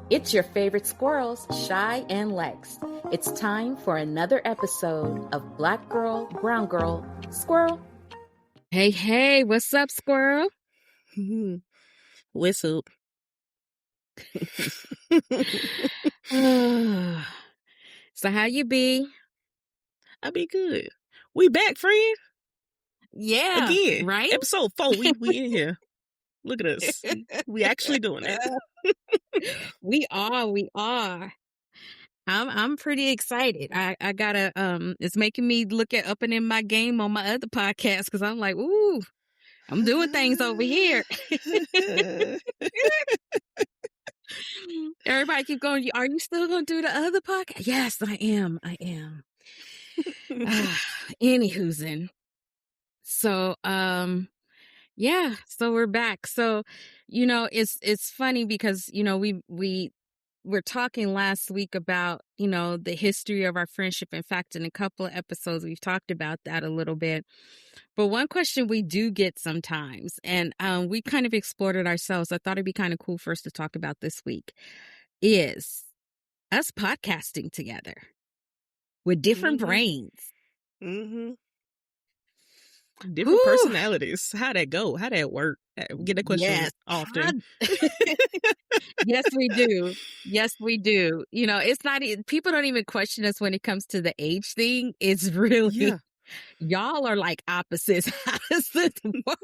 It's your favorite squirrels, Shy and Lex. It's time for another episode of Black Girl, Brown Girl, Squirrel. Hey, what's up, Squirrel? What's up? So how you be? I be good. We back, friend. Yeah, Again, right? Episode 4. We in here. Look at us. We actually doing it. We are. I'm pretty excited. I gotta it's making me look at upping in my game on my other podcast because I'm like, ooh, I'm doing things over here. Everybody keep going, are you still gonna do the other podcast? Yes, I am. Anywho's in. So yeah, so we're back. So, it's funny because, we're talking last week about, the history of our friendship. In fact, in a couple of episodes, we've talked about that a little bit. But one question we do get sometimes, and we kind of explored it ourselves, I thought it'd be kind of cool for us to talk about this week, is us podcasting together with different brains. Mm-hmm. Different personalities. How'd that go? How'd that work? We get that question often. Yes, we do. It's not, people don't even question us when it comes to the age thing. It's really, y'all are like opposites. How does this work?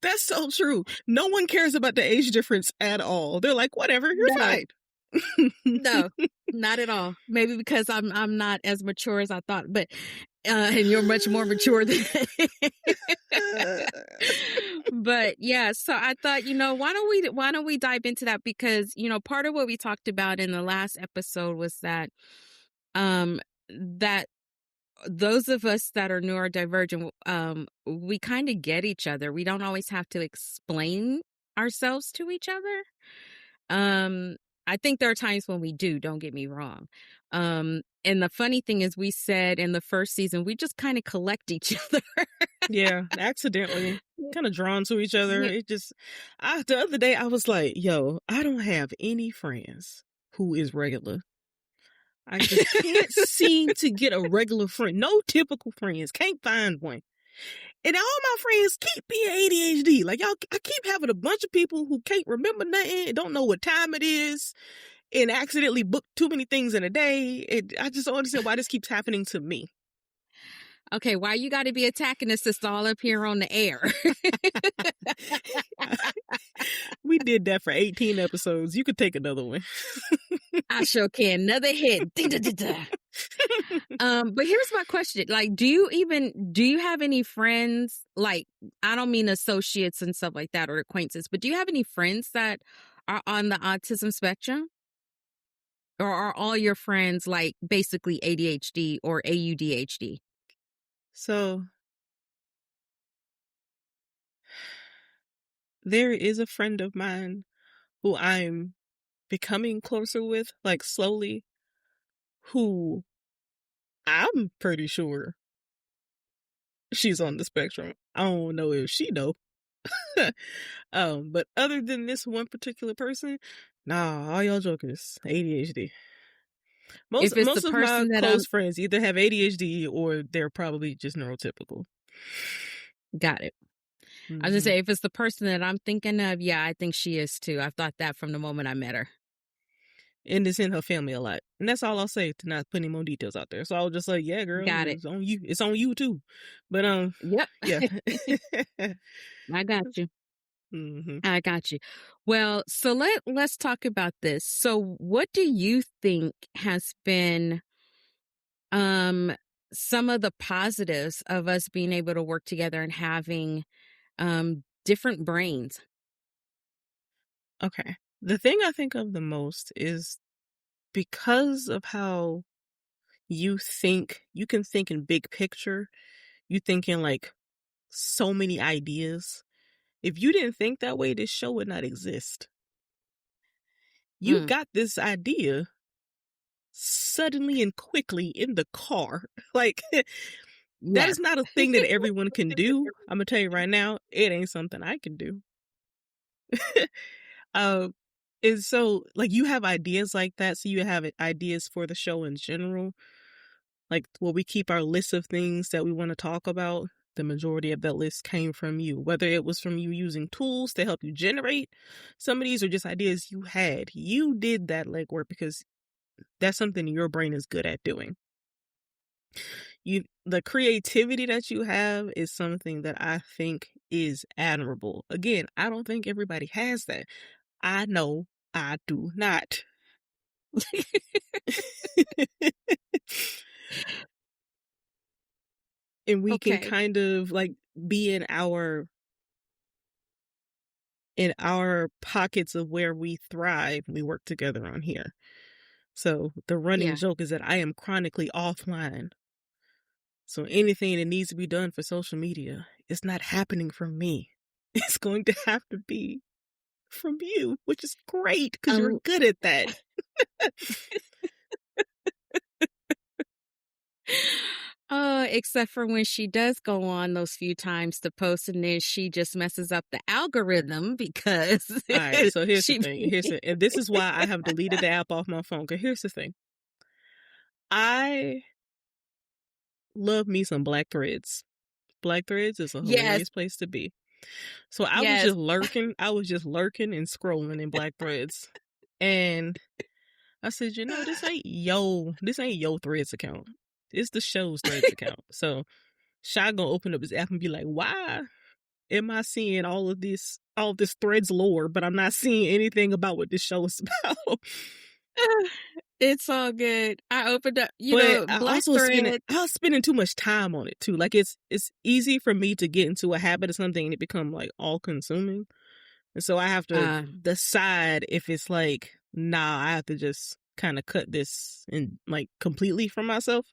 That's so true. No one cares about the age difference at all. They're like, whatever, you're fine. No, not at all. Maybe because I'm not as mature as I thought, but and you're much more mature than but yeah, so I thought, why don't we dive into that, because part of what we talked about in the last episode was that that those of us that are neurodivergent, we kind of get each other. We don't always have to explain ourselves to each other. I think there are times when we do, don't get me wrong. And the funny thing is, we said in the first season, we just kind of collect each other. Yeah, accidentally. Kind of drawn to each other. It just, the other day I was like, yo, I don't have any friends who is regular. I just can't seem to get a regular friend. No typical friends. Can't find one. And all my friends keep being ADHD. Like, y'all, I keep having a bunch of people who can't remember nothing, don't know what time it is, and accidentally book too many things in a day. I just don't understand why this keeps happening to me. Okay, why you got to be attacking us just all up here on the air? We did that for 18 episodes. You could take another one. I sure can. Another hit. But here's my question. Like, do you have any friends, like, I don't mean associates and stuff like that or acquaintances, but do you have any friends that are on the autism spectrum? Or are all your friends like basically ADHD or AUDHD? So there is a friend of mine who I'm becoming closer with, like slowly, who I'm pretty sure she's on the spectrum. I don't know if she know. But other than this one particular person, nah, all y'all jokers, ADHD. Most of my close friends either have ADHD or they're probably just neurotypical. Got it. Mm-hmm. I was gonna say, if it's the person that I'm thinking of, yeah, I think she is too. I've thought that from the moment I met her. And it's in her family a lot. And that's all I'll say, to not put any more details out there. So I was just like, yeah, girl, got it. It's on you. It's on you too. But yep. Yeah. I got you. Mm-hmm. I got you. Well, so let's talk about this. So what do you think has been some of the positives of us being able to work together and having different brains? Okay. The thing I think of the most is because of how you think, you can think in big picture, you think in like so many ideas. If you didn't think that way, this show would not exist. You got this idea suddenly and quickly in the car. Like, that is not a thing that everyone can do. I'm going to tell you right now, it ain't something I can do. Um, and so, like, you have ideas like that. So you have ideas for the show in general. Like, will we keep our list of things that we want to talk about? The majority of that list came from you, whether it was from you using tools to help you generate some of these or just ideas you had. You did that legwork because that's something your brain is good at doing. The creativity that you have is something that I think is admirable. Again, I don't think everybody has that. I know I do not. And we can Okay. kind of like be in our pockets of where we thrive. We work together on here. So the running Yeah. joke is that I am chronically offline. So anything that needs to be done for social media, it's not happening from me. It's going to have to be from you, which is great because you're Um, good at that. except for when she does go on those few times to post and then she just messes up the algorithm because All right, so here's the she thing. And this is why I have deleted the app off my phone. Because here's the thing. I love me some Black Threads. Black Threads is a Yes, hilarious place to be. So I was yes. just lurking. I was just lurking and scrolling in Black Threads. And I said, this ain't yo Threads account. It's the show's Threads account. So Shy gonna open up his app and be like, why am I seeing all this Threads lore, but I'm not seeing anything about what this show is about? It's all good. I opened up, But Black Thread. I was spending too much time on it too. Like it's easy for me to get into a habit of something and it become like all consuming. And so I have to Uh, decide if it's like, nah, I have to just kind of cut this and like completely from myself.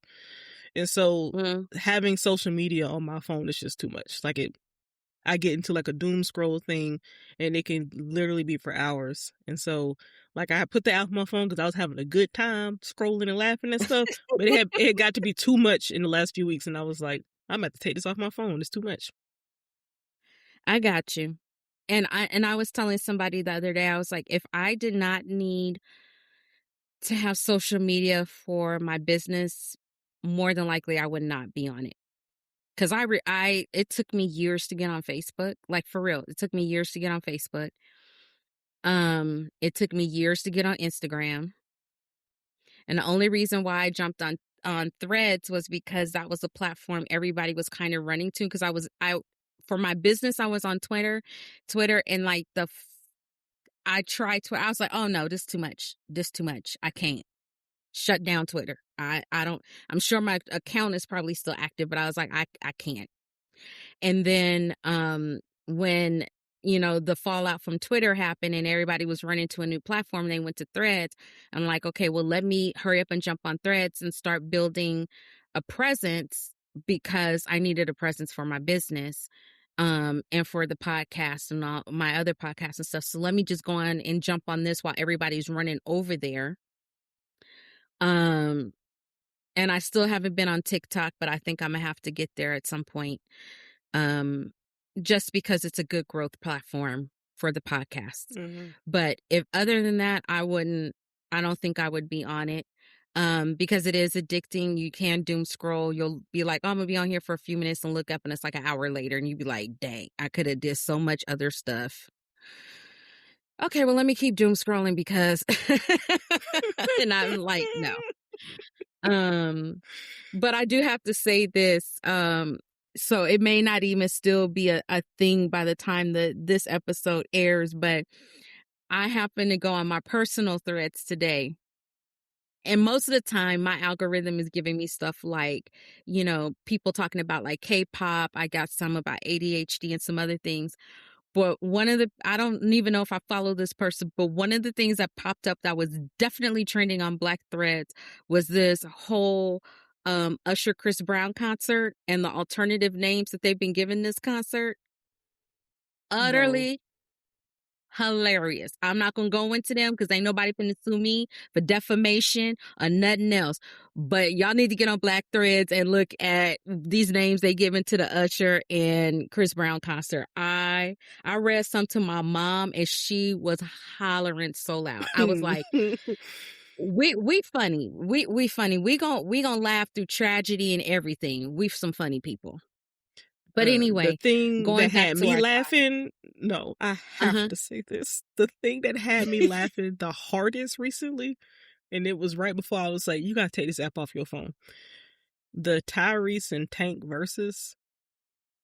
And so mm, having social media on my phone is just too much. I get into like a doom scroll thing and it can literally be for hours. And so like I put the app on my phone because I was having a good time scrolling and laughing and stuff, but it had got to be too much in the last few weeks and I was like, I'm about to take this off my phone. It's too much. I got you. And I was telling somebody the other day, I was like, if I did not need to have social media for my business, more than likely I would not be on it. Cause it took me years to get on Facebook. Like for real, it took me years to get on Facebook. It took me years to get on Instagram. And the only reason why I jumped on Threads was because that was a platform everybody was kind of running to. Cause I for my business, I was on Twitter, and like I tried to, I was like, oh no, this too much. This too much. I can't shut down Twitter. I don't, I'm sure my account is probably still active, but I was like, I can't. And then when the fallout from Twitter happened and everybody was running to a new platform, they went to Threads. I'm like, okay, well, let me hurry up and jump on Threads and start building a presence because I needed a presence for my business and for the podcast and all my other podcasts and stuff. So let me just go on and jump on this while everybody's running over there. Um and I still haven't been on TikTok, but I think I'm gonna have to get there at some point. Um, just because it's a good growth platform for the podcasts. Mm-hmm. But if other than that, I don't think I would be on it. Because it is addicting. You can doom scroll. You'll be like, oh, I'm gonna be on here for a few minutes and look up and it's like an hour later and you'd be like, dang, I could have did so much other stuff. Okay, well, let me keep doom scrolling because and I'm like, no. But I do have to say this. So it may not even still be a thing by the time that this episode airs, but I happen to go on my personal threads today. And most of the time, my algorithm is giving me stuff like, people talking about like K-pop. I got some about ADHD and some other things. But I don't even know if I follow this person, but one of the things that popped up that was definitely trending on Black Threads was this whole Usher Chris Brown concert and the alternative names that they've been given this concert. No. Utterly hilarious. I'm not gonna go into them because ain't nobody finna sue me for defamation or nothing else. But y'all need to get on Black Threads and look at these names they given to the Usher and Chris Brown concert. I read some to my mom and she was hollering so loud. I was like, we funny. We funny. We gon' laugh through tragedy and everything. We some funny people. But The anyway, thing going that back had to me our laughing, no, I have to say this. The thing that had me laughing the hardest recently, and it was right before I was like, you gotta take this app off your phone. The Tyrese and Tank versus,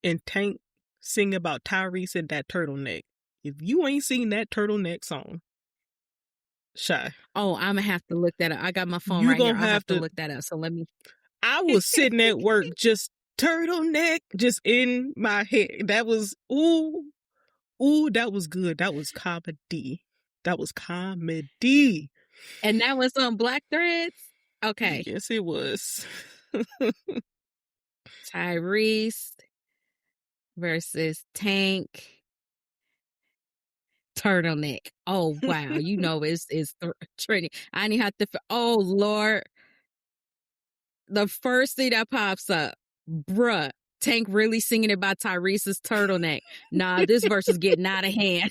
and Tank sing about Tyrese and that turtleneck. If you ain't seen that turtleneck song, Shy, Oh, I'm gonna have to look that up. I got my phone you right here. gonna I'll have have to to. look that up. So let me. I was sitting at work just turtleneck just in my head. That was that was good. That was comedy. That was comedy. And that was on Black Threads. Okay, Yes, it was. Tyrese versus Tank turtleneck. Oh wow, you know it's trending. I didn't have to. Oh Lord, the first thing that pops up, bruh. Tank really singing about Tyrese's turtleneck. Nah, this verse is getting out of hand.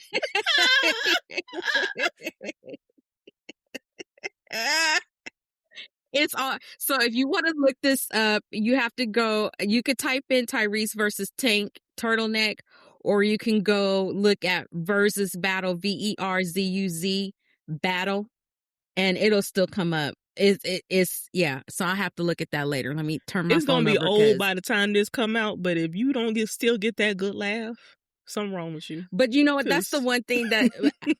It's all so if you want to look this up, you have to go, you could type in Tyrese versus Tank turtleneck, or you can go look at versus battle, VERZUZ battle, and it'll still come up. It's yeah. So I have to look at that later. Let me turn my It's gonna phone be over old because by the time this come out, but if you don't still get that good laugh, something wrong with you. but you know what? That's the 'Cause one thing that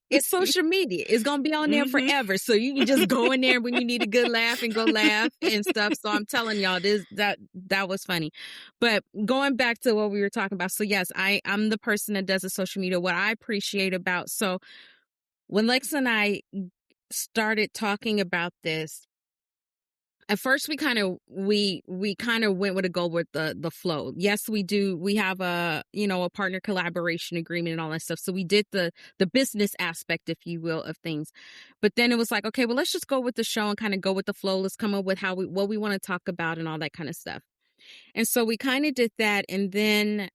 it's social media. It's gonna be on there forever. So you can just go in there when you need a good laugh and go laugh and stuff. So I'm telling y'all, that was funny. But going back to what we were talking about. So yes, I'm the person that does the social media. What I appreciate about when Lex and I started talking about this, at first we kind of went with a go with the flow. Yes, we do. We have a partner collaboration agreement and all that stuff. So we did the business aspect, if you will, of things. But then it was like, okay, well, let's just go with the show and kind of go with the flow. Let's come up with what we want to talk about and all that kind of stuff. And so we kind of did that, and then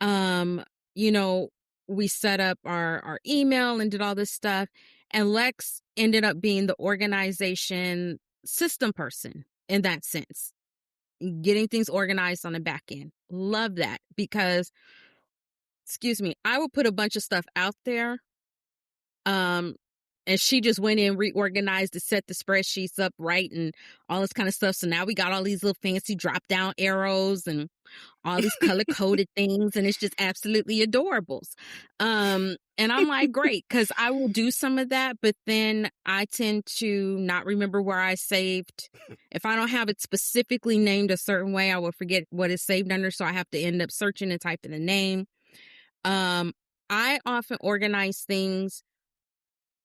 you know, we set up our email and did all this stuff. And Lex ended up being the organization system person in that sense, getting things organized on the back end. Love that because, excuse me, I would put a bunch of stuff out there. And she just went in, reorganized it, set the spreadsheets up right and all this kind of stuff. So now we got all these little fancy drop down arrows and all these color coded things, and it's just absolutely adorables. And I'm like, great, because I will do some of that, but then I tend to not remember where I saved. If I don't have it specifically named a certain way, I will forget what it's saved under, so I have to end up searching and typing the name. I often organize things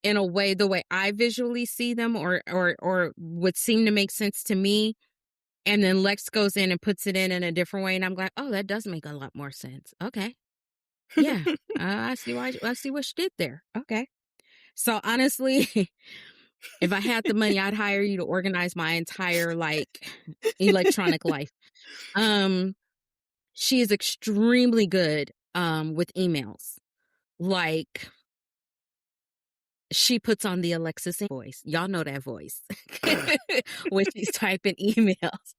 in a way, the way I visually see them, or would seem to make sense to me. And then Lex goes in and puts it in a different way. And I'm like, oh, that does make a lot more sense. Okay. Yeah. I see what she did there. Okay. So honestly, if I had the money, I'd hire you to organize my entire electronic life. She is extremely good with emails. Like, she puts on the Alexis voice. Y'all know that voice when she's typing emails.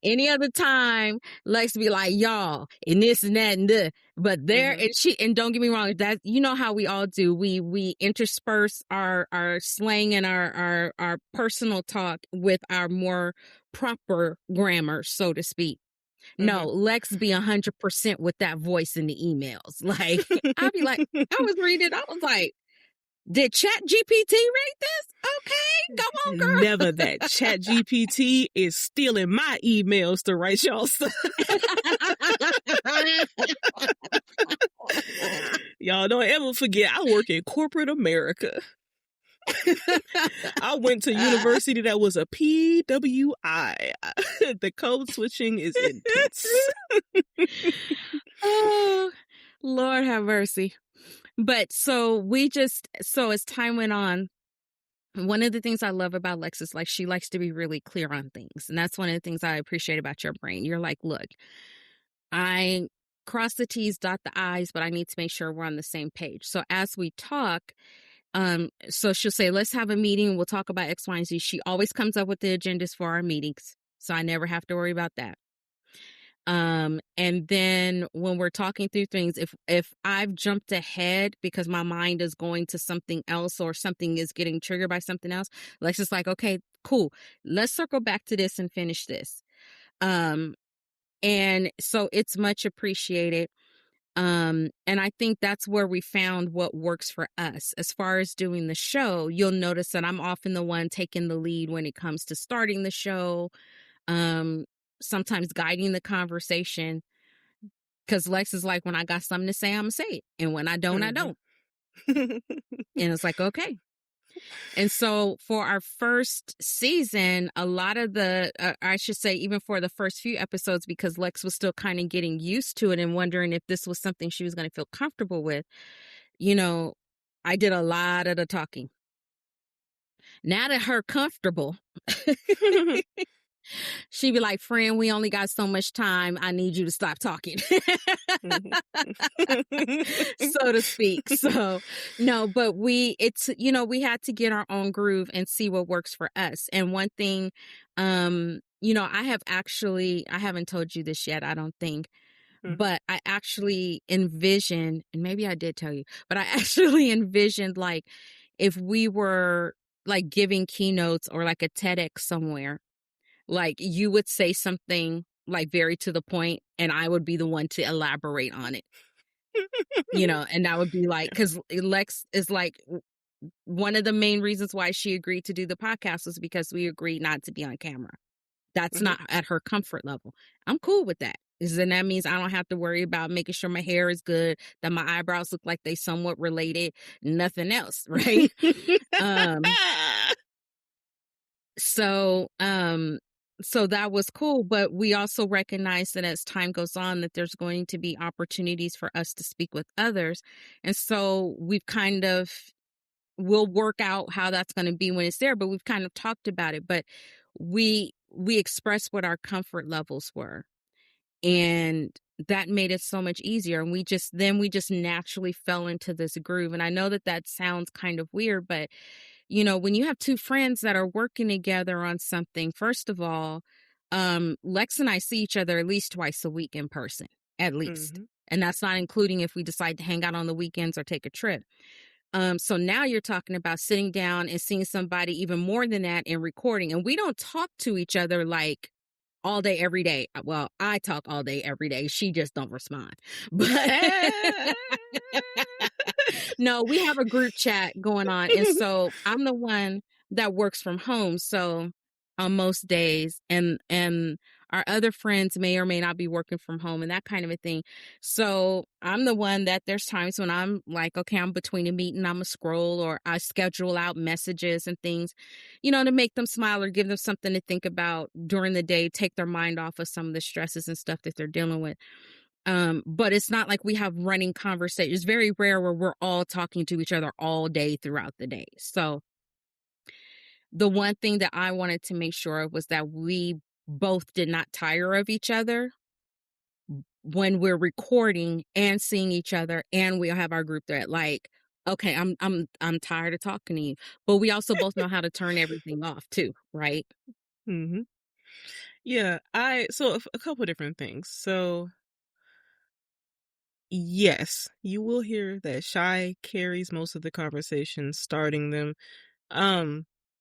Any other time, Lex be like, y'all, and this and that and this. But there, and don't get me wrong, that how we all do. We intersperse our slang and our personal talk with our more proper grammar, so to speak. No, Lex be 100% with that voice in the emails. Like, I'd be like, I was reading it, I was like, did Chat GPT rate this? Okay, go on, girl. Never that. Chat GPT is stealing my emails to write y'all stuff. Y'all don't ever forget, I work in corporate America. I went to university that was a PWI. The code switching is intense. Lord have mercy. But so as time went on, one of the things I love about Lex is like she likes to be really clear on things. And that's one of the things I appreciate about your brain. You're like, look, I cross the T's, dot the I's, but I need to make sure we're on the same page. So as we talk, so she'll say, let's have a meeting. We'll talk about X, Y, and Z. She always comes up with the agendas for our meetings. So I never have to worry about that. And then when we're talking through things, if I've jumped ahead because my mind is going to something else or something is getting triggered by something else, Lex is like, okay, cool. Let's circle back to this and finish this. And so it's much appreciated. And I think that's where we found what works for us. As far as doing the show, you'll notice that I'm often the one taking the lead when it comes to starting the show, sometimes guiding the conversation. Because Lex is like, when I got something to say, I'm going to say it. And when I don't, I don't. And it's like, okay. And so for our first season, a lot of I should say, even for the first few episodes, because Lex was still kind of getting used to it and wondering if this was something she was going to feel comfortable with, I did a lot of the talking. Now that her comfortable, she'd be like, friend, we only got so much time. I need you to stop talking, so to speak. So no, but we had to get our own groove and see what works for us. And one thing, I haven't told you this yet, I don't think, but I actually envisioned, and maybe I did tell you, but I actually envisioned like if we were like giving keynotes or like a TEDx somewhere, like you would say something like very to the point and I would be the one to elaborate on it, and that would be like, because Lex is like, one of the main reasons why she agreed to do the podcast was because we agreed not to be on camera. That's not at her comfort level. I'm cool with that. And that means I don't have to worry about making sure my hair is good, that my eyebrows look like they somewhat related, nothing else, right? So that was cool, but we also recognize that as time goes on that there's going to be opportunities for us to speak with others. And so we'll work out how that's going to be when it's there, but we've kind of talked about it, but we expressed what our comfort levels were. And that made it so much easier. And we just naturally fell into this groove. And I know that sounds kind of weird, but when you have two friends that are working together on something, first of all, Lex and I see each other at least twice a week in person, at least. And that's not including if we decide to hang out on the weekends or take a trip. So now you're talking about sitting down and seeing somebody even more than that and recording. And we don't talk to each other like all day, every day. Well, I talk all day, every day. She just don't respond. But no, we have a group chat going on. And so I'm the one that works from home. So on most days, and our other friends may or may not be working from home and that kind of a thing. So I'm the one that there's times when I'm like, okay, I'm between a meeting, I'm a scroll, or I schedule out messages and things, to make them smile or give them something to think about during the day, take their mind off of some of the stresses and stuff that they're dealing with. But it's not like we have running conversations. It's very rare where we're all talking to each other all day throughout the day. So the one thing that I wanted to make sure of was that we both did not tire of each other when we're recording and seeing each other, and we'll have our group thread. Like, okay, I'm tired of talking to you, but we also both know how to turn everything off too, right? Yeah, so a couple of different things. So yes, you will hear that Shy carries most of the conversations, starting them.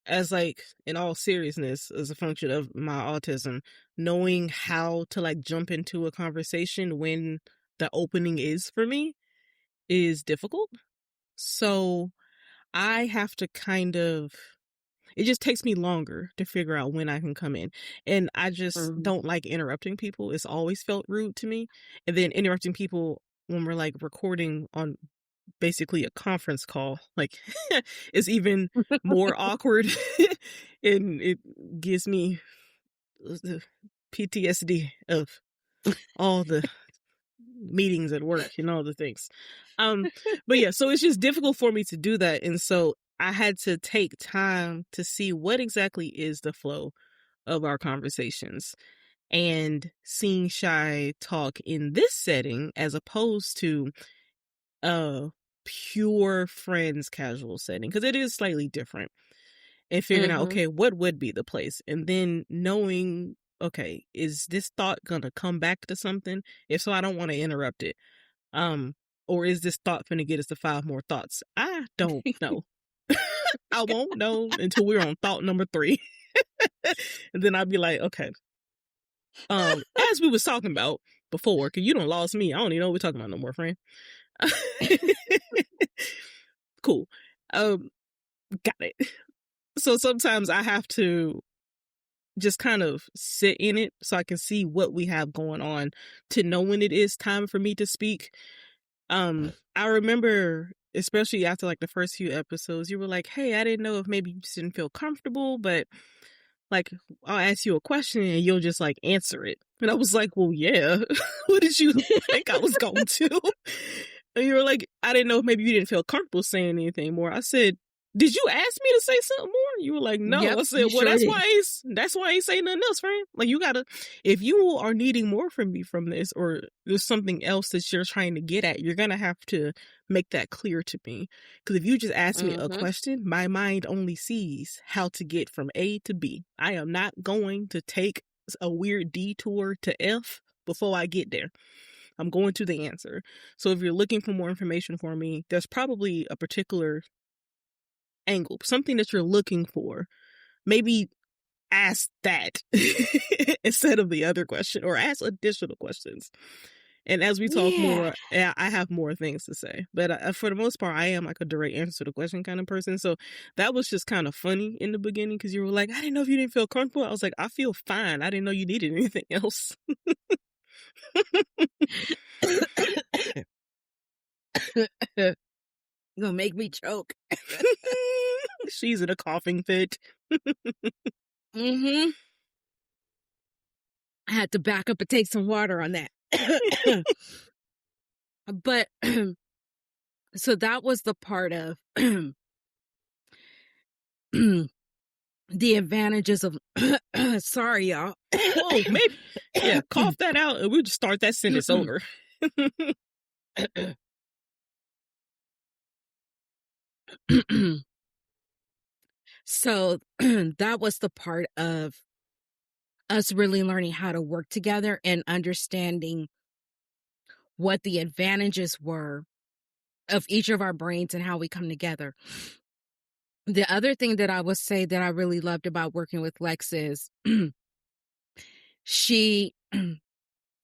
As like, in all seriousness, as a function of my autism, knowing how to like jump into a conversation when the opening is for me is difficult. So I have to it just takes me longer to figure out when I can come in. And I just don't like interrupting people. It's always felt rude to me. And then interrupting people when we're like recording on basically a conference call, like, is even more awkward. And it gives me the PTSD of all the meetings at work and all the things. But yeah, so it's just difficult for me to do that. And so I had to take time to see what exactly is the flow of our conversations, and seeing Shy talk in this setting as opposed to a pure friends casual setting, because it is slightly different, and figuring out, Mm-hmm. okay, what would be the place, and then knowing, okay, is this thought gonna come back to something? If so, I don't want to interrupt it. um or is this thought gonna get us to 5 more thoughts? I don't know. I won't know until we're on thought number 3. And then I'd be like, okay, as we was talking about before, because you don't lost me, I don't even know what we're talking about no more, friend. Cool. Got it. So sometimes I have to just kind of sit in it so I can see what we have going on to know when it is time for me to speak. I remember, especially after like the first few episodes, you were like, hey, I didn't know if maybe you just didn't feel comfortable, but like I'll ask you a question and you'll just like answer it. And I was like, well, yeah. What did you think I was going to? And you were like, I didn't know if maybe you didn't feel comfortable saying anything more. I said, did you ask me to say something more? You were like, no. Yep, I said, you well, sure did. that's why I ain't saying nothing else, friend. Like, you gotta, if you are needing more from me from this, or there's something else that you're trying to get at, you're gonna have to make that clear to me. Because if you just ask me a Mm-hmm. question, my mind only sees how to get from A to B. I am not going to take a weird detour to F before I get there. I'm going to the answer. So if you're looking for more information for me, there's probably a particular angle, something that you're looking for. Maybe ask that instead of the other question, or ask additional questions. And as we talk Yeah. more, I have more things to say. But for the most part, I am like a direct answer to the question kind of person. So that was just kind of funny in the beginning, because you were like, I didn't know if you didn't feel comfortable. I was like, I feel fine. I didn't know you needed anything else. Gonna make me choke. She's in a coughing fit. Mm-hmm. I had to back up and take some water on that. But so that was the part of the advantages of sorry, y'all. Whoa, maybe. Yeah, cough that out and we'll just start that sentence over. So that was the part of us really learning how to work together and understanding what the advantages were of each of our brains and how we come together. The other thing that I would say that I really loved about working with Lex is she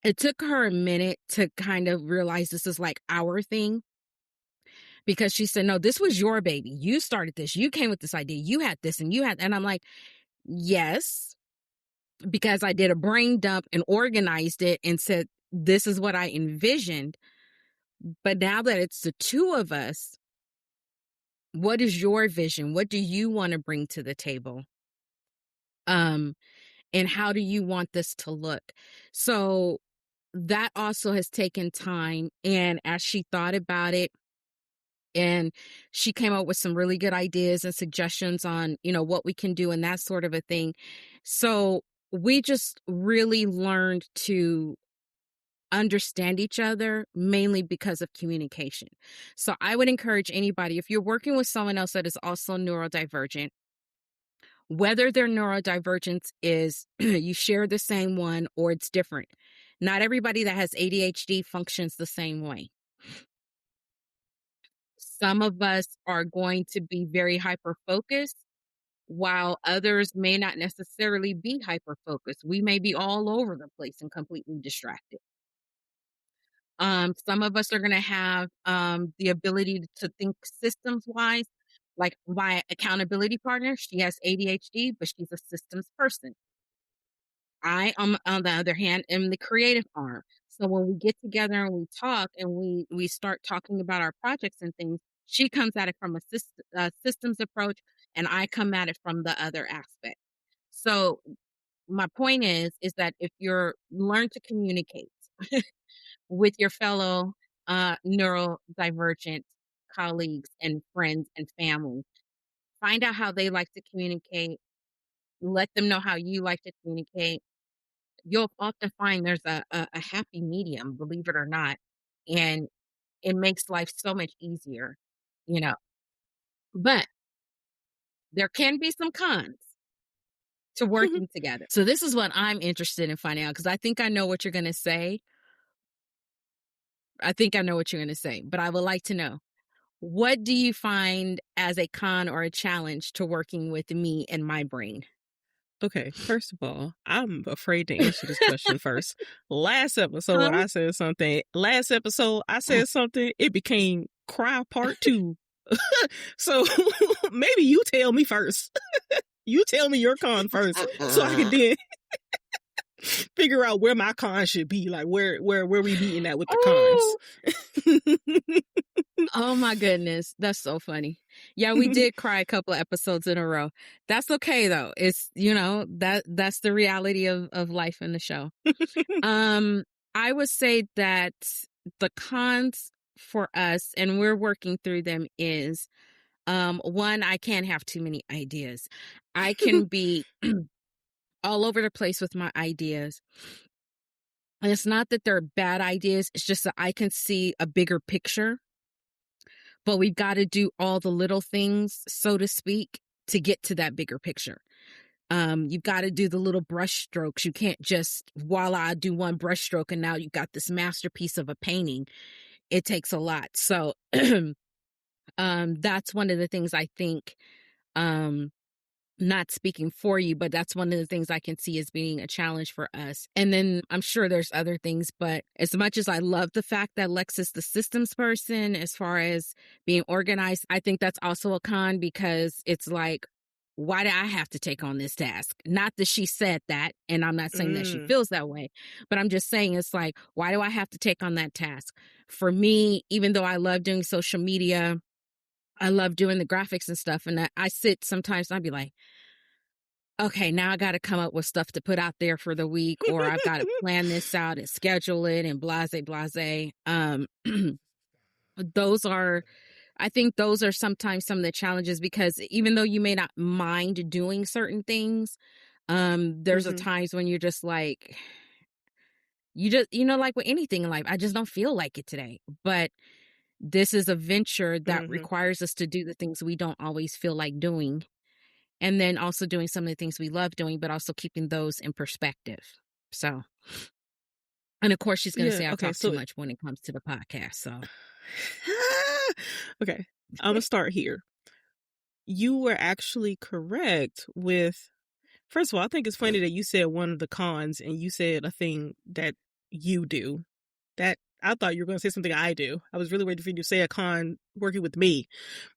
it took her a minute to kind of realize this is like our thing, because she said, no, this was your baby. You started this. You came with this idea. You had this and you had, and I'm like, yes, because I did a brain dump and organized it and said, this is what I envisioned. But now that it's the two of us, what is your vision? What do you want to bring to the table? And how do you want this to look? So that also has taken time. And as she thought about it, and she came up with some really good ideas and suggestions on, what we can do and that sort of a thing. So we just really learned to understand each other, mainly because of communication. So I would encourage anybody, if you're working with someone else that is also neurodivergent, whether their neurodivergence is you share the same one or it's different. Not everybody that has ADHD functions the same way. Some of us are going to be very hyper focused, while others may not necessarily be hyper focused. We may be all over the place and completely distracted. Some of us are going to have the ability to think systems wise. Like my accountability partner, she has ADHD, but she's a systems person. I, on the other hand, am the creative arm. So when we get together and we talk and we start talking about our projects and things, she comes at it from a systems approach, and I come at it from the other aspect. So my point is that if you're learn to communicate, with your fellow neurodivergent colleagues and friends and family. Find out how they like to communicate. Let them know how you like to communicate. You'll often find there's a happy medium, believe it or not. And it makes life so much easier, you know. But there can be some cons to working together. So this is what I'm interested in finding out, because I think I know what you're going to say. I think I know what you're going to say, but I would like to know, what do you find as a con or a challenge to working with me and my brain? Okay, first of all, I'm afraid to answer this question first. Last episode, Huh? I said something. Last episode, I said something. It became cry part 2. So maybe you tell me first. You tell me your con first, so I can then figure out where my con should be. Like where we meeting at with the Oh, cons. oh my goodness. That's so funny. Yeah, we did cry a couple of episodes in a row. That's okay though. It's, that's the reality of life in the show. I would say that the cons for us, and we're working through them, is one, I can't have too many ideas. I can be all over the place with my ideas. And it's not that they're bad ideas, it's just that I can see a bigger picture. But we've got to do all the little things, so to speak, to get to that bigger picture. You've got to do the little brush strokes. You can't just, voila, do one brush stroke and now you've got this masterpiece of a painting. It takes a lot. So that's one of the things I think, not speaking for you, but that's one of the things I can see as being a challenge for us. And then I'm sure there's other things, but as much as I love the fact that Lex is the systems person as far as being organized, I think that's also a con, because it's like, why do I have to take on this task? Not that she said that, and I'm not saying that she feels that way, but I'm just saying it's like, why do I have to take on that task? For me, even though I love doing social media, I love doing the graphics and stuff, and I sit sometimes and I'd be like, okay, now I got to come up with stuff to put out there for the week, or I've got to plan this out and schedule it and blase, blase. Those are, I think those are sometimes some of the challenges, because even though you may not mind doing certain things, there's a times when you're just like, like with anything in life, I just don't feel like it today. But this is a venture that requires us to do the things we don't always feel like doing. And then also doing some of the things we love doing, but also keeping those in perspective. So, and of course, she's going to say I talk too much when it comes to the podcast. So, okay, I'm going to start here. You were actually correct with, first of all, I think it's funny that you said one of the cons and you said a thing that you do. That I thought you were going to say something I do. I was really waiting for you to say a con working with me.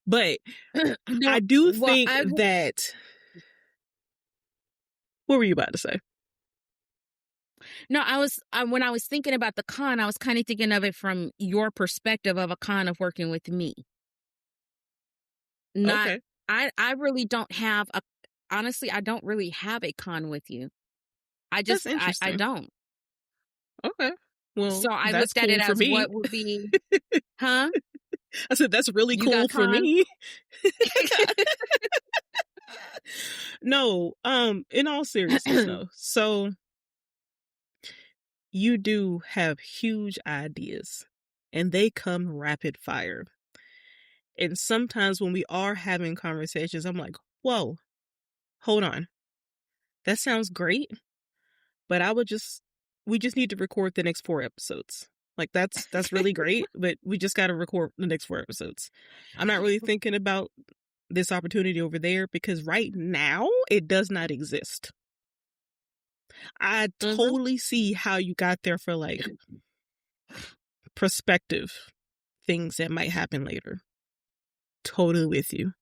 But no, I do think that... What were you about to say? No, when I was thinking about the con, I was kind of thinking of it from your perspective of a con of working with me. Not, okay. I really don't have honestly, I don't really have a con with you. I just, I don't. Okay. Well, so I looked at it as what would be, huh? I said, that's really cool for me. No, in all seriousness, no. So you do have huge ideas and they come rapid fire. And sometimes when we are having conversations, I'm like, whoa, hold on. That sounds great. But we just need to record the next 4 episodes. Like that's really great, but we just got to record the next 4 episodes. I'm not really thinking about this opportunity over there because right now it does not exist. I totally see how you got there for like prospective things that might happen later. Totally with you.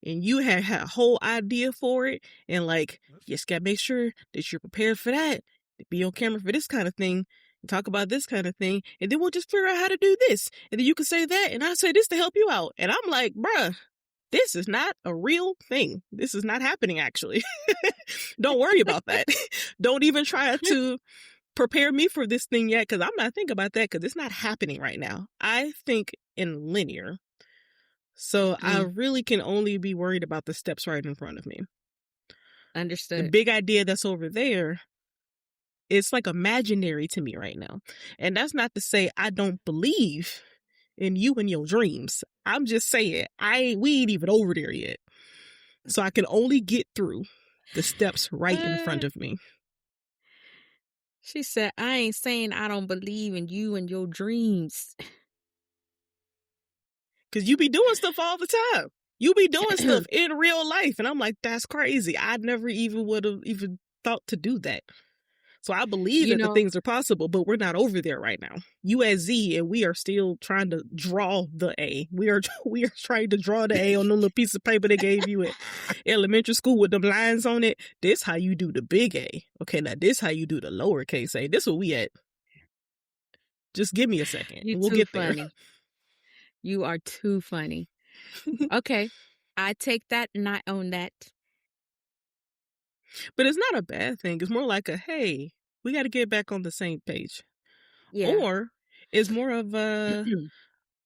And you had a whole idea for it, and like, you just gotta make sure that you're prepared for that, to be on camera for this kind of thing, and talk about this kind of thing, and then we'll just figure out how to do this, and then you can say that, and I'll say this to help you out. And I'm like, bruh, this is not a real thing. This is not happening, actually. Don't worry about that. Don't even try to prepare me for this thing yet, because I'm not thinking about that, because it's not happening right now. I think in linear. So I Mm, really can only be worried about the steps right in front of me. The understood. big idea that's over there, it's like imaginary to me right now. And that's not to say I don't believe in you and your dreams. I'm just saying we ain't even over there yet. So I can only get through the steps right in front Uh, of me. she said, I ain't saying I don't believe in you and your dreams. Because you be doing stuff all the time. You be doing stuff in real life. And I'm like, that's crazy. I never even would have even thought to do that. So I believe You that the know, things are possible, but we're not over there right now. You as Z, and we are still trying to draw the A. We are trying to draw the A on the little piece of paper they gave you at elementary school with them lines on it. This how you do the big A. Okay, now this how you do the lowercase A. This where we at. Just give me a second, you and we'll too get there. funny. You are too funny. Okay. I take that and I own that. But it's not a bad thing. It's more like a, hey, we got to get back on the same page. Yeah. Or it's more of a,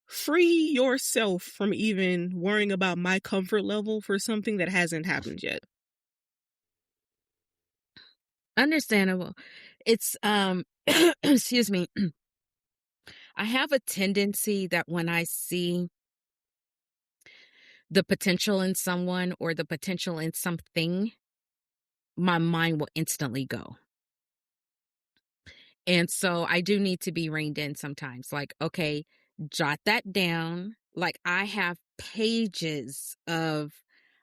free yourself from even worrying about my comfort level for something that hasn't happened yet. Understandable. It's excuse me. I have a tendency that when I see the potential in someone or the potential in something, my mind will instantly go. And so I do need to be reined in sometimes. Like, okay, jot that down. Like, I have pages of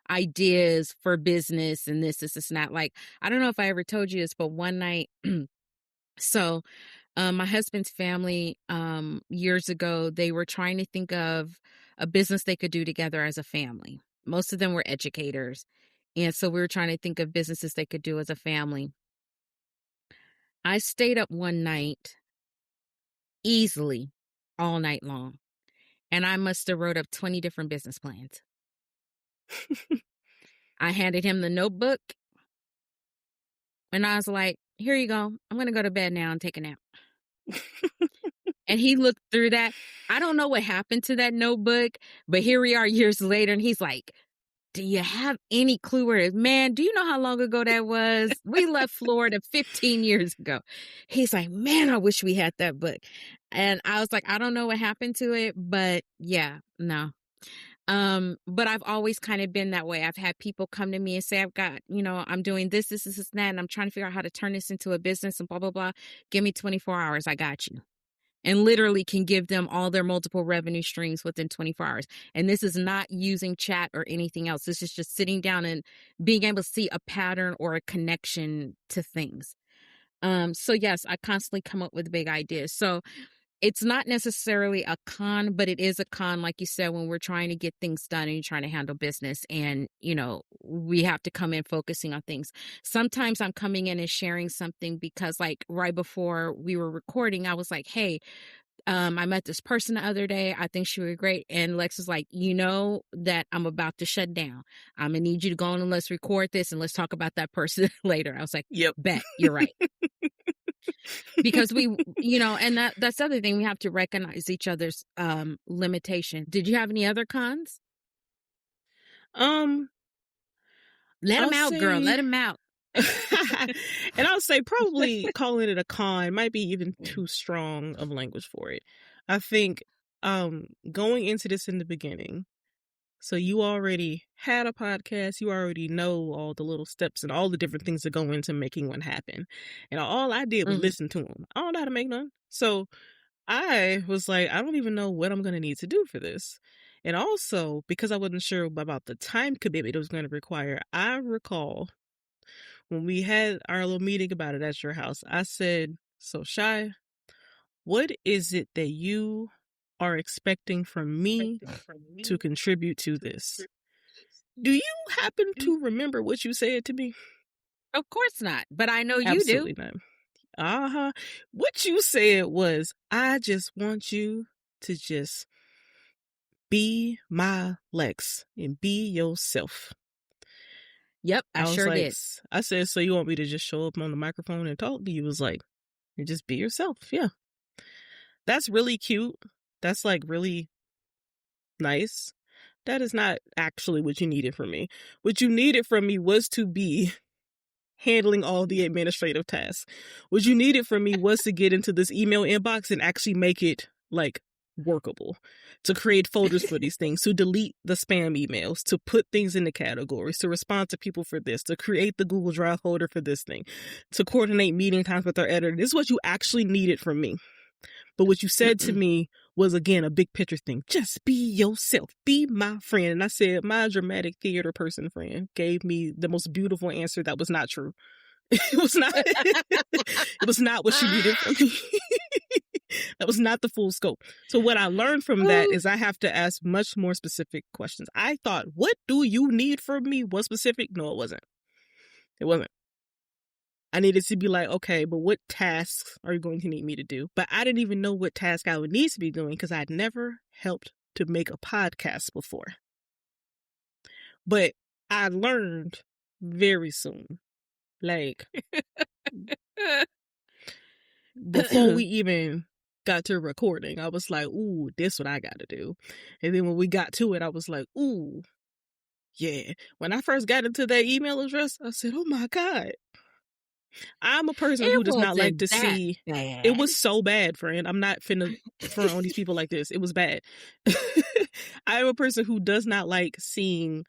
ideas for business and this, not like, I don't know if I ever told you this, but one night, so my husband's family, years ago, they were trying to think of a business they could do together as a family. Most of them were educators. And so we were trying to think of businesses they could do as a family. I stayed up one night easily all night long, and I must have wrote up 20 different business plans. I handed him the notebook, and I was like, here you go. I'm going to go to bed now and take a nap. And he looked through that. I don't know what happened to that notebook, but here we are years later, and he's like, do you have any clue where it is? Man, do you know how long ago that was? We left Florida 15 years ago. He's like, man, I wish we had that book. And I was like, I don't know what happened to it, but yeah, no. But I've always kind of been that way. I've had people come to me and say, I've got, I'm doing this, and that, and I'm trying to figure out how to turn this into a business and blah, blah, blah. Give me 24 hours. I got you. And literally can give them all their multiple revenue streams within 24 hours. And this is not using chat or anything else. This is just sitting down and being able to see a pattern or a connection to things. So yes, I constantly come up with big ideas. So it's not necessarily a con, but it is a con, like you said, when we're trying to get things done and you're trying to handle business and, we have to come in focusing on things. Sometimes I'm coming in and sharing something because like right before we were recording, I was like, hey, I met this person the other day. I think she would be great. And Lex was like, that I'm about to shut down. I'm going to need you to go on and let's record this and let's talk about that person later. I was like, Yep. bet, you're right. Because we, and that's the other thing, we have to recognize each other's limitation. Did you have any other cons? Um, Let I'll them out, girl. say, Let them out. and I'll say probably calling it a con might be even too strong of language for it. I think going into this in the beginning, so you already had a podcast, you already know all the little steps and all the different things that go into making one happen. And all I did was Mhm. listen to them. I don't know how to make none. So I was like, I don't even know what I'm going to need to do for this. And also, because I wasn't sure about the time commitment it was going to require, I recall when we had our little meeting about it at your house, I said, so Shy, what is it that you are expecting from me to contribute to this? Do you happen to remember what you said to me? Of course not, but I know you do. Absolutely not. Uh-huh. What you said was, I just want you to just be my Lex and be yourself. Yep, I I was sure like, did. I said, so you want me to just show up on the microphone and talk? You was like, You just be yourself. Yeah. That's really cute. That's like really nice. That is not actually what you needed from me. What you needed from me was to be handling all the administrative tasks. What you needed from me was to get into this email inbox and actually make it like workable, to create folders for these things, to delete the spam emails, to put things into categories, to respond to people for this, to create the Google Drive folder for this thing, to coordinate meeting times with our editor. This is what you actually needed from me. But what you said to me was, again, a big picture thing. Just be yourself. Be my friend. And I said, my dramatic theater person friend gave me the most beautiful answer that was not true. It was not, it was not what she needed from me. That was not the full scope. So what I learned from that is I have to ask much more specific questions. I thought, what do you need from me? Was specific? No, it wasn't. It wasn't. I needed to be like, okay, but what tasks are you going to need me to do? But I didn't even know what task I would need to be doing because I'd never helped to make a podcast before. But I learned very soon. Like, before we even got to recording, I was like, ooh, this what I got to do. And then when we got to it, I was like, ooh, yeah. When I first got into that email address, I said, oh my God. I'm a person who does not like to see. Bad. It was so bad, friend. I'm not finna front on these people like this. It was bad. I'm a person who does not like seeing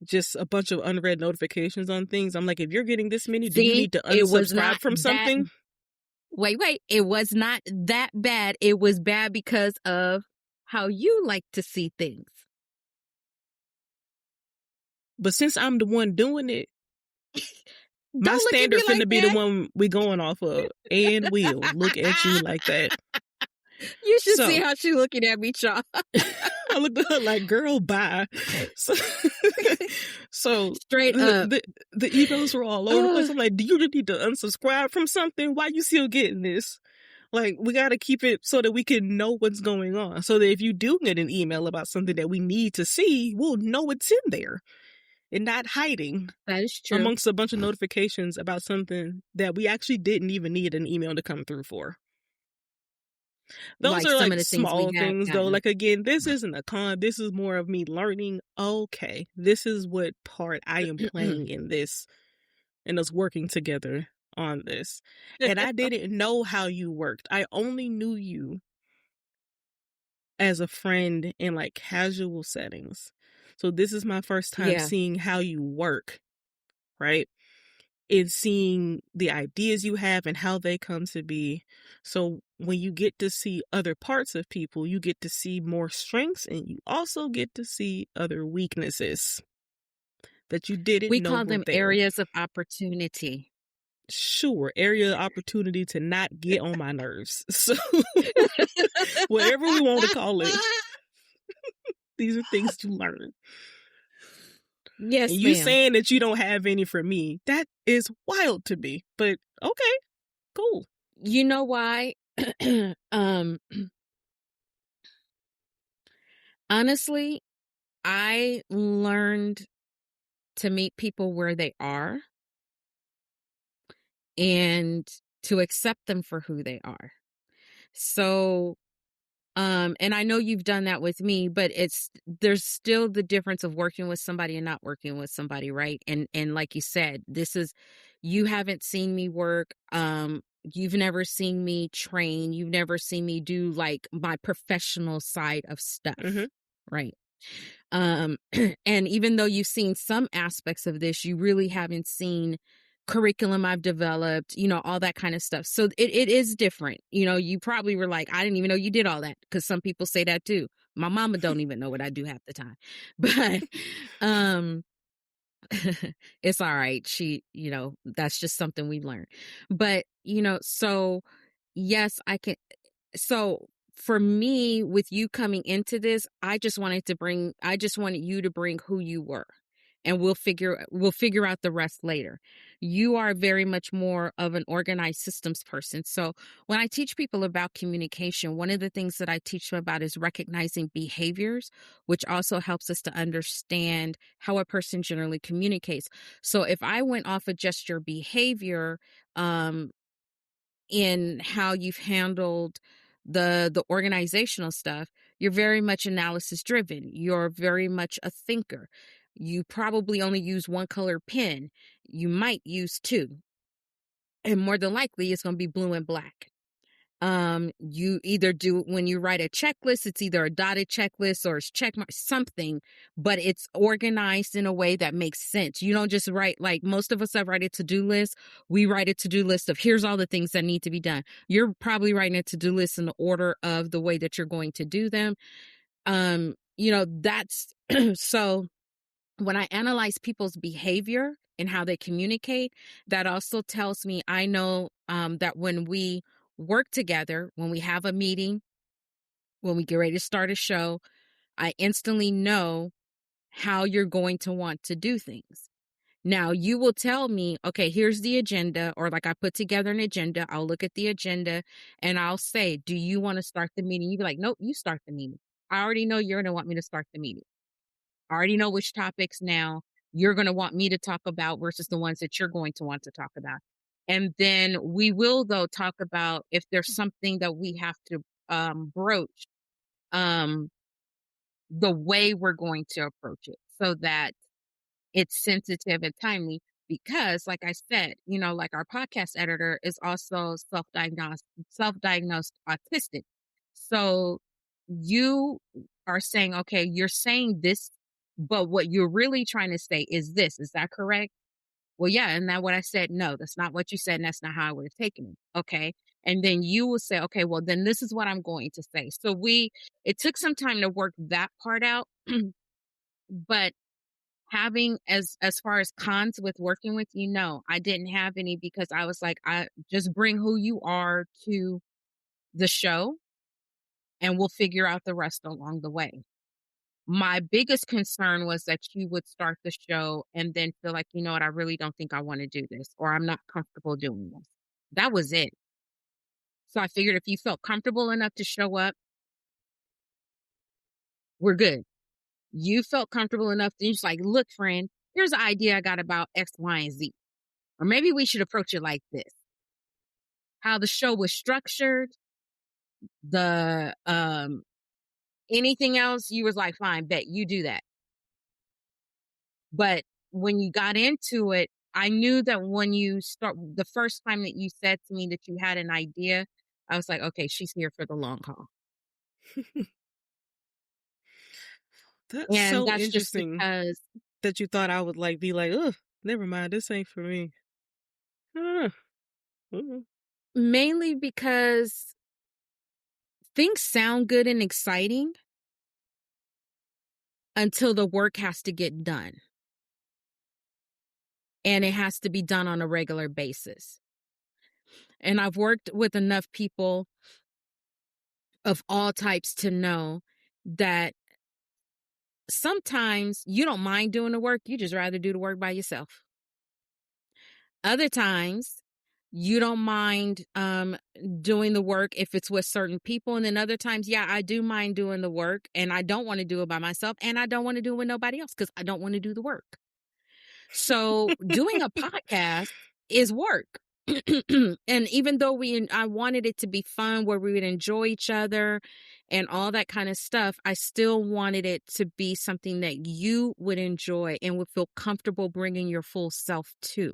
just a bunch of unread notifications on things. I'm like, if you're getting this many, do you need to unsubscribe from something? Wait. It was not that bad. It was bad because of how you like to see things. But since I'm the one doing it, my standard finna be the one we going off of. And we'll look at you like that. You should see how she looking at me, y'all. I looked at her like, girl, bye. So straight up. The emails were all over the place. I'm like, do you need to unsubscribe from something? Why you still getting this? Like, we got to keep it so that we can know what's going on. So that if you do get an email about something that we need to see, we'll know it's in there. And not hiding. That is true. Amongst a bunch of notifications about something that we actually didn't even need an email to come through for. Those are like small things though. Like, again, this isn't a con. This is more of me learning, okay, this is what part I am playing in this and us working together on this. And I didn't know how you worked. I only knew you as a friend in like casual settings. So this is my first time seeing how you work, right? And seeing the ideas you have and how they come to be. So when you get to see other parts of people, you get to see more strengths and you also get to see other weaknesses that you didn't know were there. We call them areas of opportunity. Sure, area of opportunity to not get on my nerves. So whatever we want to call it. These are things to learn. Yes, and you saying that you don't have any for me, that is wild to me. But okay, cool. You know why? Honestly, I learned to meet people where they are and to accept them for who they are. So and I know you've done that with me, but there's still the difference of working with somebody and not working with somebody, right? And like you said, you haven't seen me work. You've never seen me train. You've never seen me do like my professional side of stuff, right? And even though you've seen some aspects of this, you really haven't seen curriculum I've developed, all that kind of stuff. So it is different. You probably were like, I didn't even know you did all that, because some people say that too. My mama don't even know what I do half the time. But it's all right. She, that's just something we've learned. But, so yes, I can. So for me, with you coming into this, I just wanted you to bring who you were. And we'll figure out the rest later. You are very much more of an organized systems person. So when I teach people about communication, one of the things that I teach them about is recognizing behaviors, which also helps us to understand how a person generally communicates. So if I went off of just your behavior, in how you've handled the organizational stuff, you're very much analysis driven. You're very much a thinker. You probably only use one color pen. You might use two. And more than likely it's going to be blue and black. You either do, when you write a checklist, it's either a dotted checklist or it's check mark something, but it's organized in a way that makes sense. You don't just write, like most of us that write a to-do list. We write a to-do list of here's all the things that need to be done. You're probably writing a to-do list in the order of the way that you're going to do them. That's so when I analyze people's behavior and how they communicate, that also tells me I know that when we work together, when we have a meeting, when we get ready to start a show, I instantly know how you're going to want to do things. Now, you will tell me, okay, here's the agenda, or like I put together an agenda. I'll look at the agenda and I'll say, do you want to start the meeting? You'd be like, nope, you start the meeting. I already know you're going to want me to start the meeting. I already know which topics now you're going to want me to talk about versus the ones that you're going to want to talk about. And then we will, though, talk about if there's something that we have to broach, um, the way we're going to approach it so that it's sensitive and timely. Because, like I said, like our podcast editor is also self-diagnosed autistic. So you are saying, okay, you're saying this, but what you're really trying to say is this. Is that correct? Well, yeah. And that what I said, no, that's not what you said. And that's not how I would have taken it. Okay. And then you will say, okay, well, then this is what I'm going to say. So it took some time to work that part out. But having as far as cons with working with you, no, I didn't have any because I was like, I just bring who you are to the show and we'll figure out the rest along the way. My biggest concern was that you would start the show and then feel like, you know what, I really don't think I want to do this, or I'm not comfortable doing this. That was it. So I figured if you felt comfortable enough to show up, we're good. You felt comfortable enough to just like, look, friend, here's an idea I got about X, Y, and Z. Or maybe we should approach it like this. How the show was structured, the anything else, you was like, fine, bet you do that. But when you got into it, I knew that when you start, the first time that you said to me that you had an idea, I was like, okay, she's here for the long haul. That's And so that's just interesting because that you thought I would be like, ugh, never mind, this ain't for me. Uh, mainly because things sound good and exciting until the work has to get done. And it has to be done on a regular basis. And I've worked with enough people of all types to know that sometimes you don't mind doing the work, you just rather do the work by yourself. Other times you don't mind doing the work if it's with certain people. And then other times, yeah, I do mind doing the work and I don't want to do it by myself and I don't want to do it with nobody else because I don't want to do the work. So doing a podcast is work. And even though I wanted it to be fun where we would enjoy each other and all that kind of stuff, I still wanted it to be something that you would enjoy and would feel comfortable bringing your full self to.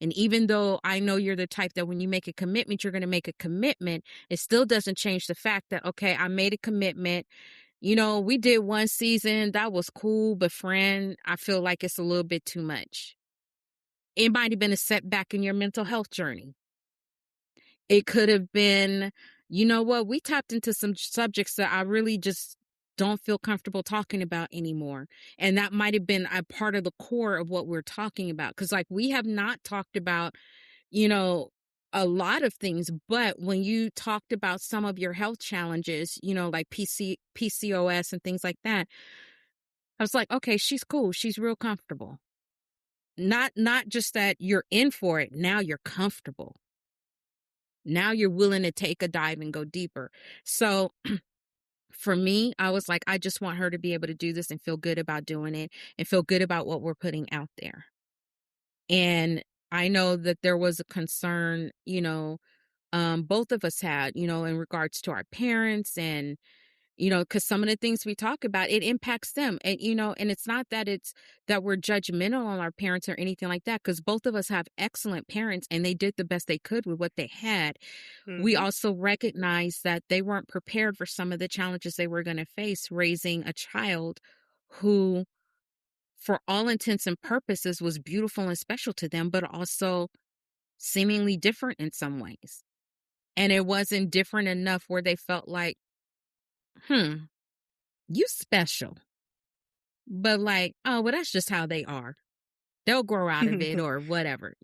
And even though I know you're the type that when you make a commitment, you're going to make a commitment, it still doesn't change the fact that, okay, I made a commitment. We did one season. That was cool. But friend, I feel like it's a little bit too much. It might have been a setback in your mental health journey. It could have been, we tapped into some subjects that I really just don't feel comfortable talking about anymore. And that might have been a part of the core of what we're talking about. Because like we have not talked about, a lot of things, but when you talked about some of your health challenges, like PCOS and things like that, I was like, okay, she's cool. She's real comfortable. Not just that you're in for it. Now you're comfortable. Now you're willing to take a dive and go deeper. So for me, I was like, I just want her to be able to do this and feel good about doing it and feel good about what we're putting out there. And I know that there was a concern, both of us had, in regards to our parents and, because some of the things we talk about, it impacts them. And, and it's not that that we're judgmental on our parents or anything like that, because both of us have excellent parents and they did the best they could with what they had. We Mm-hmm. also recognize that they weren't prepared for some of the challenges they were going to face raising a child who, for all intents and purposes, was beautiful and special to them, but also seemingly different in some ways. And it wasn't different enough where they felt like, you special. But like, oh, well, that's just how they are. They'll grow out of it or whatever.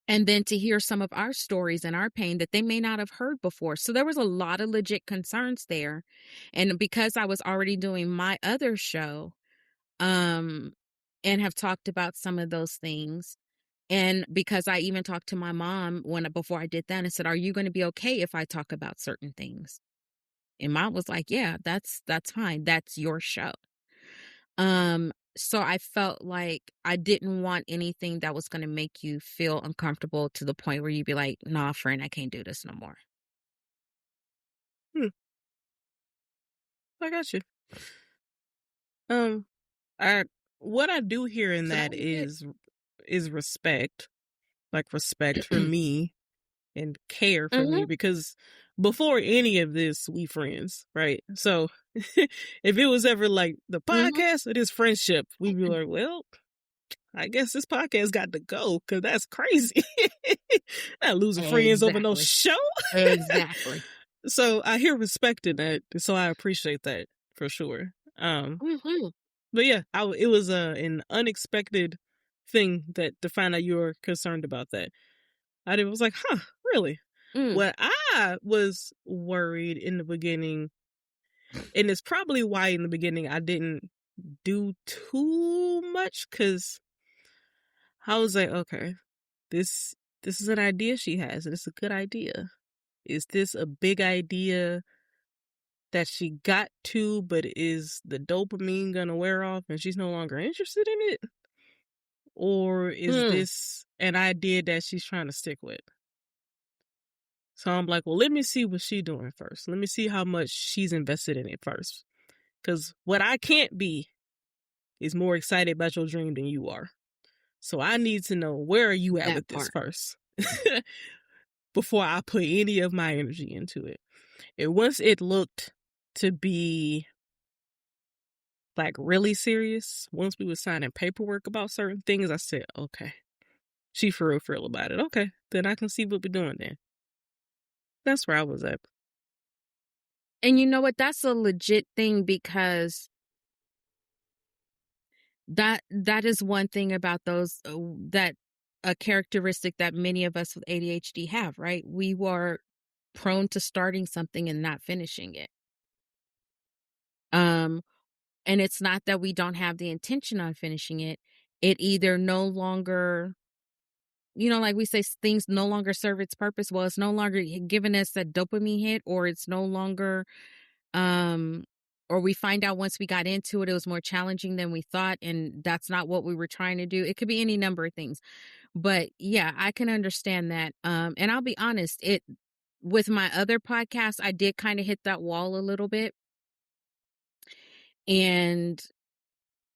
And then to hear some of our stories and our pain that they may not have heard before. So there was a lot of legit concerns there. And because I was already doing my other show, and have talked about some of those things. And because I even talked to my mom before I did that and said, "Are you going to be okay if I talk about certain things?" And mom was like, "Yeah, that's fine. That's your show." So I felt like I didn't want anything that was going to make you feel uncomfortable to the point where you'd be like, "Nah, friend, I can't do this no more." Hmm, I got you. Um, I what I do hear in So that that was it. is respect, like respect for me and care for me, Mhm. because before any of this, we friends, right? So if it was ever like the Mhm. podcast or this friendship, we'd be like, well, I guess this podcast got to go because that's crazy. Not losing friends over no Exactly. show. Exactly. So I hear respect in that, so I appreciate that for sure. Mhm. But yeah, it was an unexpected thing that to find out you were concerned about that. Was like, huh, really? Mm. What I was worried in the beginning, and it's probably why in the beginning I didn't do too much, because I was like, okay, this this is an idea she has, and it's a good idea. Is this a big idea that she got to, but is the dopamine gonna wear off and she's no longer interested in it? Or is Mm. this an idea that she's trying to stick with? So I'm like, well, let me see what she's doing first. Let me see how much she's invested in it first. Because what I can't be is more excited about your dream than you are. So I need to know, where are you at That with this part. first before I put any of my energy into it. And once it looked to be like really serious, once we were signing paperwork about certain things, I said, okay, she for real about it. Okay, then I can see what we're doing then. That's where I was at. And you know what? That's a legit thing because that is one thing about those that a characteristic that many of us with ADHD have, right? We were prone to starting something and not finishing it. Um and it's not that we don't have the intention on finishing it. It either no longer, like we say, things no longer serve its purpose. Well, it's no longer giving us that dopamine hit, or it's no longer um or we find out once we got into it, it was more challenging than we thought, and that's not what we were trying to do. It could be any number of things. But yeah, I can understand that. And I'll be honest, it with my other podcast, I did kind of hit that wall a little bit. And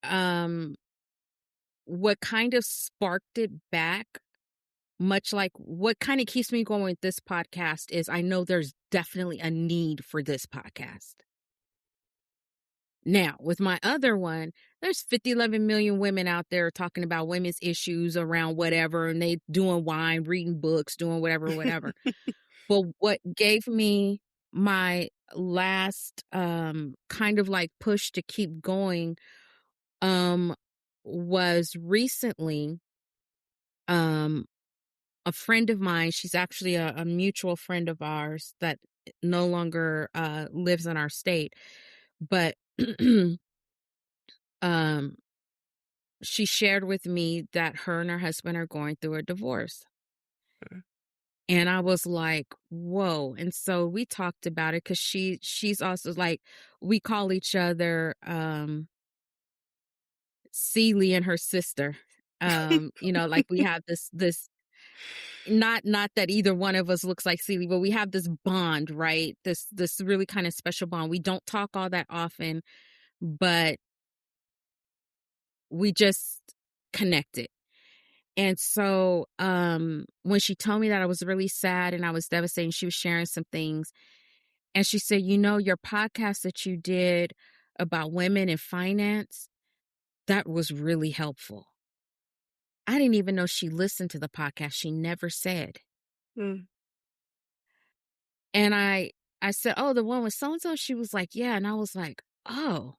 um what kind of sparked it back, much like what kind of keeps me going with this podcast, is I know there's definitely a need for this podcast. Now, with my other one, there's 11 million women out there talking about women's issues around whatever, and they doing wine, reading books, doing whatever, whatever. But what gave me my last kind of like push to keep going um was recently um a friend of mine, she's actually a mutual friend of ours that no longer lives in our state, but um she shared with me that her and her husband are going through a divorce. And I was like, whoa. And so we talked about it because she's also like, we call each other Celie and her sister. Like we have this not that either one of us looks like Celie, but we have this bond, right? This really kind of special bond. We don't talk all that often, but we just connected. And so when she told me that, I was really sad and I was devastated. And she was sharing some things. And she said, you know, your podcast that you did about women in finance, that was really helpful. I didn't even know she listened to the podcast. She never said. Mm. And I said, oh, the one with so-and-so? She was like, yeah. And I was like, oh.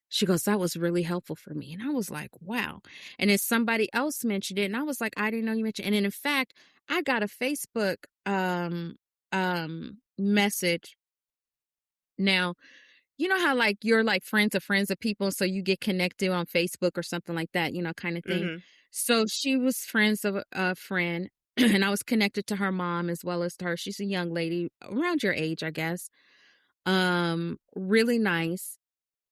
She goes, that was really helpful for me. And I was like, wow. And then somebody else mentioned it. And I was like, I didn't know you mentioned it. And in fact, I got a Facebook message. Now, you know how like you're like friends of people, so you get connected on Facebook or something like that, you know, kind of thing. Mm-hmm. So she was friends of a friend, and I was connected to her mom as well as to her. She's a young lady around your age, I guess. Really nice.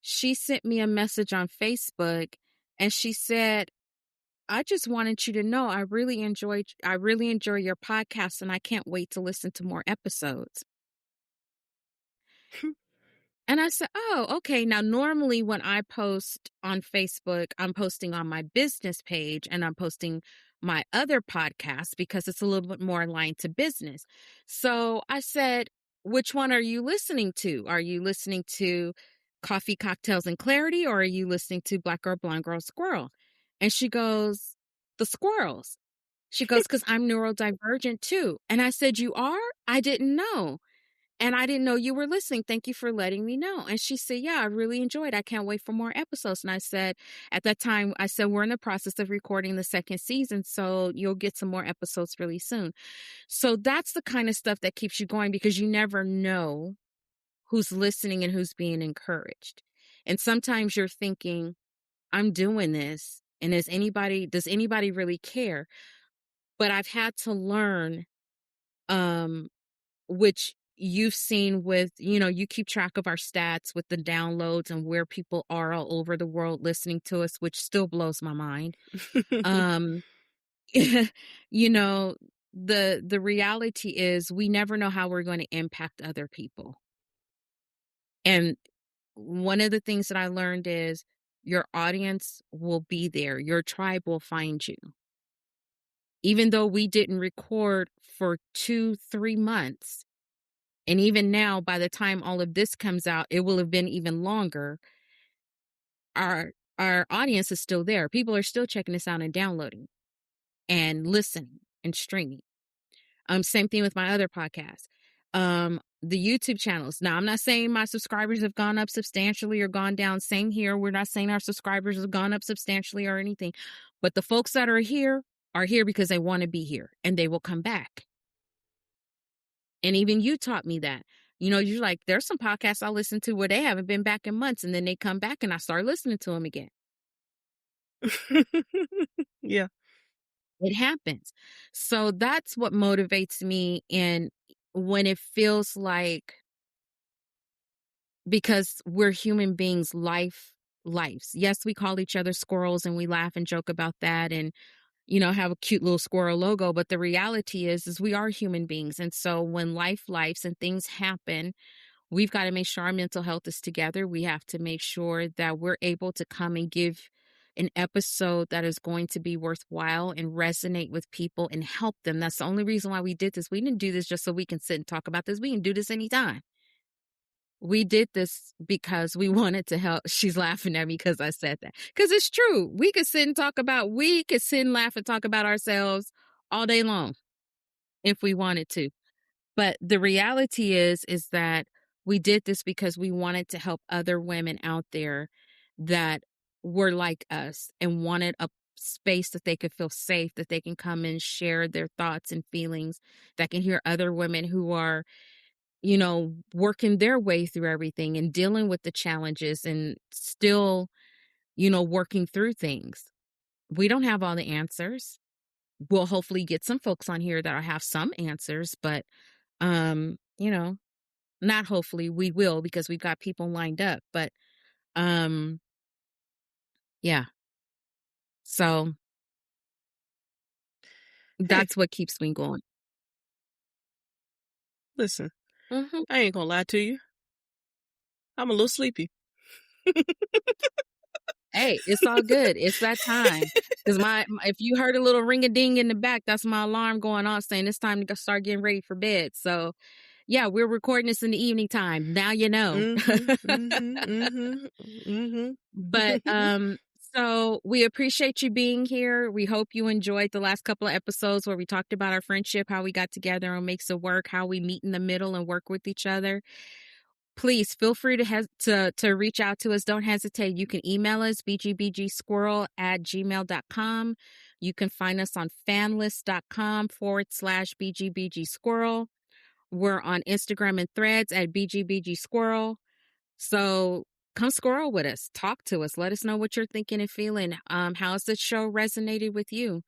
She sent me a message on Facebook and she said, I just wanted you to know I really enjoy your podcast and I can't wait to listen to more episodes. And I said, oh, okay. Now, normally when I post on Facebook, I'm posting on my business page and I'm posting my other podcast because it's a little bit more aligned to business. So I said, which one are you listening to? Are you listening to Coffee, Cocktails, and Clarity, or are you listening to Black Girl, Blonde Girl, Squirrel? And she goes, the squirrels. She goes, because I'm neurodivergent too. And I said, you are? I didn't know. And I didn't know you were listening. Thank you for letting me know. And she said, yeah, I really enjoyed it. I can't wait for more episodes. And I said, at that time, I said, we're in the process of recording the second season. So you'll get some more episodes really soon. So that's the kind of stuff that keeps you going because you never know who's listening and who's being encouraged. And sometimes you're thinking, I'm doing this. And does anybody really care? But I've had to learn, um, which you've seen with, you know, you keep track of our stats with the downloads and where people are all over the world listening to us, which still blows my mind. Um, you know, the reality is we never know how we're going to impact other people. And one of the things that I learned is your audience will be there. Your tribe will find you. Even though we didn't record for 2-3 months, and even now, by the time all of this comes out, it will have been even longer. Our audience is still there. People are still checking this out and downloading and listening and streaming. Same thing with my other podcast. The YouTube channels. Now, I'm not saying my subscribers have gone up substantially or gone down. Same here. We're not saying our subscribers have gone up substantially or anything. But the folks that are here because they want to be here and they will come back. And even you taught me that. You know, you're like, there's some podcasts I listen to where they haven't been back in months and then they come back and I start listening to them again. Yeah. It happens. So that's what motivates me in when it feels like, because we're human beings, lives. Yes, we call each other squirrels and we laugh and joke about that and, you know, have a cute little squirrel logo. But the reality is we are human beings. And so when lives and things happen, we've got to make sure our mental health is together. We have to make sure that we're able to come and give an episode that is going to be worthwhile and resonate with people and help them. That's the only reason why we did this. We didn't do this just so we can sit and talk about this. We can do this anytime. We did this because we wanted to help. She's laughing at me because I said that. Because it's true. We could sit and laugh and talk about ourselves all day long if we wanted to. But the reality is that we did this because we wanted to help other women out there that were like us and wanted a space that they could feel safe, that they can come and share their thoughts and feelings, that can hear other women who are, you know, working their way through everything and dealing with the challenges and still, you know, working through things. We don't have all the answers. We'll hopefully get some folks on here that have some answers, but you know, not hopefully, we will because we've got people lined up. But um yeah. So Hey, That's what keeps me going. listen, Mhm. I ain't gonna lie to you. I'm a little sleepy. Hey, it's all good. It's that time. 'Cause if you heard a little ring-a-ding in the back, that's my alarm going off saying it's time to start getting ready for bed. So, yeah, we're recording this in the evening time. Now you know. Mhm, mhm, mhm, But, mhm. so we appreciate you being here. We hope you enjoyed the last couple of episodes where we talked about our friendship, how we got together and makes it work, how we meet in the middle and work with each other. Please feel free to reach out to us. Don't hesitate. You can email us, bgbgsquirrel@gmail.com. You can find us on fanlist.com/bgbgsquirrel. We're on Instagram and Threads at bgbgsquirrel. So come squirrel with us. Talk to us. Let us know what you're thinking and feeling. How's the show resonated with you?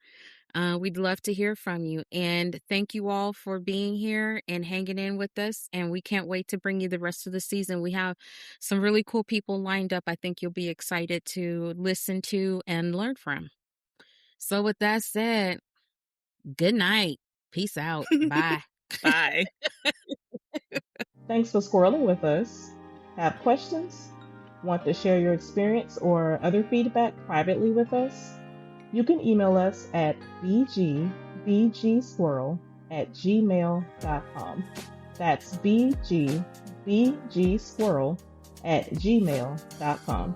We'd love to hear from you. And thank you all for being here and hanging in with us. And we can't wait to bring you the rest of the season. We have some really cool people lined up. I think you'll be excited to listen to and learn from. So, with that said, good night. Peace out. Bye. Bye. Thanks for squirreling with us. Have questions? Want to share your experience or other feedback privately with us? You can email us at bgbgsquirrel@gmail.com. That's bgbgsquirrel@gmail.com.